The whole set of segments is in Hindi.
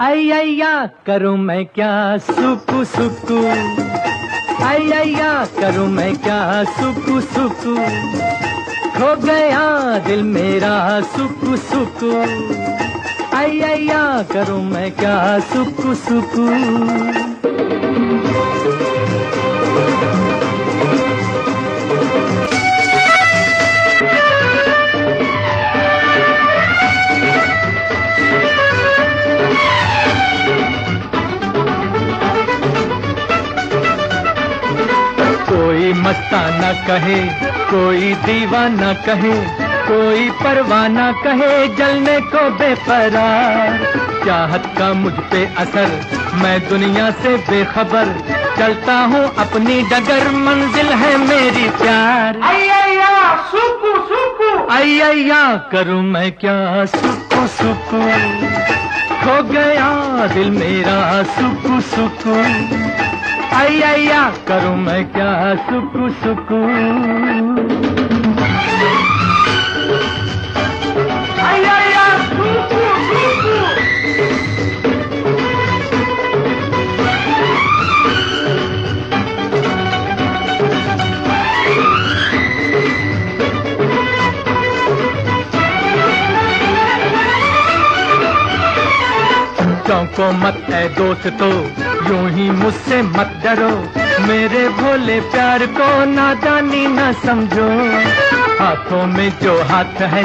अय्या करूं मैं क्या सुकु सुकु, अय्या करूं मैं क्या सुकु सुकु, खो गया दिल मेरा सुकु सुकु, अय्या करूं मैं क्या सुकु सुकु। कोई मस्ताना कहे, कोई दीवाना कहे, कोई परवाना कहे, जलने को बेपरार। चाहत का मुझ पे असर, मैं दुनिया से बेखबर, चलता हूँ अपनी डगर, मंजिल है मेरी प्यार। अय्या सुकु सुकु, अय्या करूँ मैं क्या सुकु सुकु, खो गया दिल मेरा सुकु सुकु, अय्या करूं मैं क्या सुकु सुकु। अय्या सुकु सुकु, चौंको मत ऐ दोस्तों, यूं ही मुझसे मत डरो, मेरे भोले प्यार को नादानी न समझो। हाथों में जो हाथ है,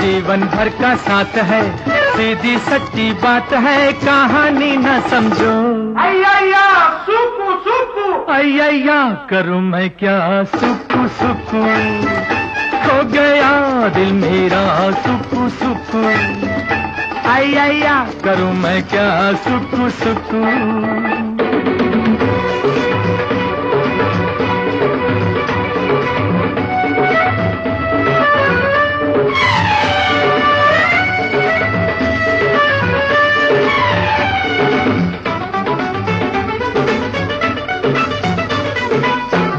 जीवन भर का साथ है, सीधी सच्ची बात है, कहानी न समझो। अय्या सुकु सुकु, अय्या करूं मैं क्या सुकु सुकु, खो गया दिल मेरा सुकु सुकु, अय्या करूं मैं क्या सुकु सुकु।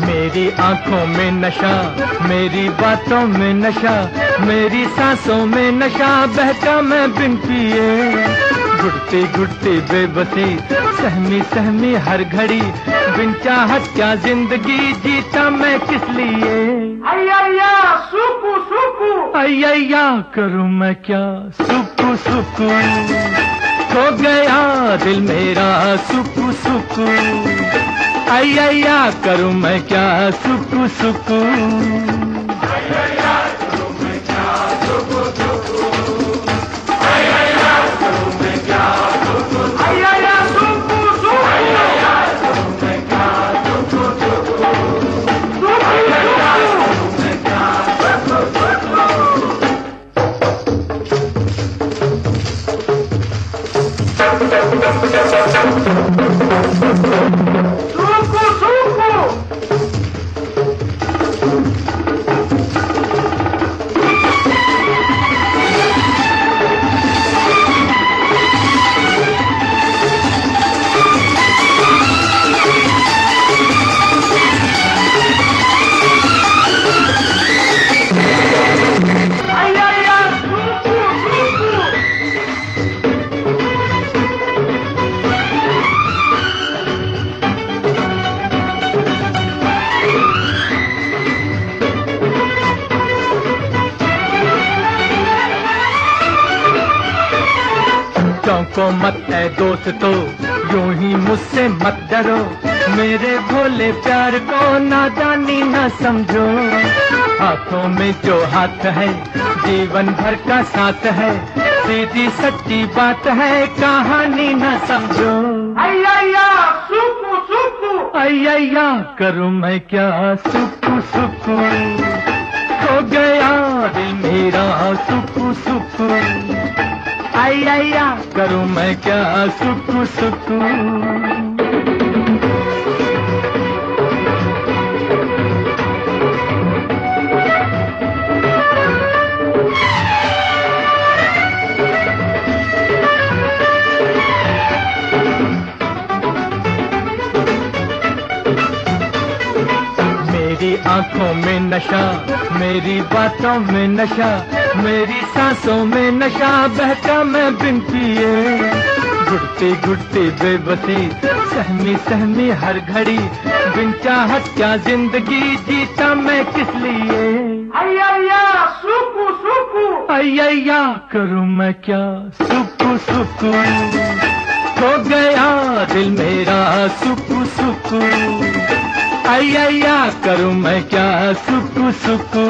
मेरी आंखों में नशा, मेरी बातों में नशा, मेरी सांसों में नशा, बहका मैं बिन पिए। घुटती घुटती बेबसी, सहमी सहमी हर घड़ी, बिन चाहत क्या जिंदगी जीता मैं किस लिए। अय्या सुकु सुकु, अय्या करूं मैं क्या सुकु सुकु, खो गया दिल मेरा सुकु सुकु, अय्या करूं मैं क्या सुकु सुकु। चौंको मत ऐ दोस्तों, यूं ही मुझसे मत डरो, मेरे भोले प्यार को नादानी न समझो। हाथों में जो हाथ है, जीवन भर का साथ है, सीधी सच्ची बात है, कहानी न समझो। अय्या सुकु सुकु, अय्या करूं मैं क्या सुकु सुकु, खो गया दिल मेरा सुकु सुकु, आई आया करूं मैं क्या सुकू सुकू। मेरी आंखों में नशा, मेरी बातों में नशा, मेरी सांसों में नशा, बहका मैं बिन पिए। घुटती घुटती बेबसी, सहमी सहमी हर घड़ी, बिन चाहत क्या जिंदगी जीता मैं किस लिए। अय्या सुकू सुकू, अय्या करूं मैं क्या सुकू सुकू। खो गया दिल मेरा सुकू सुकू। अय्या करूं मैं क्या सुकू सुकू।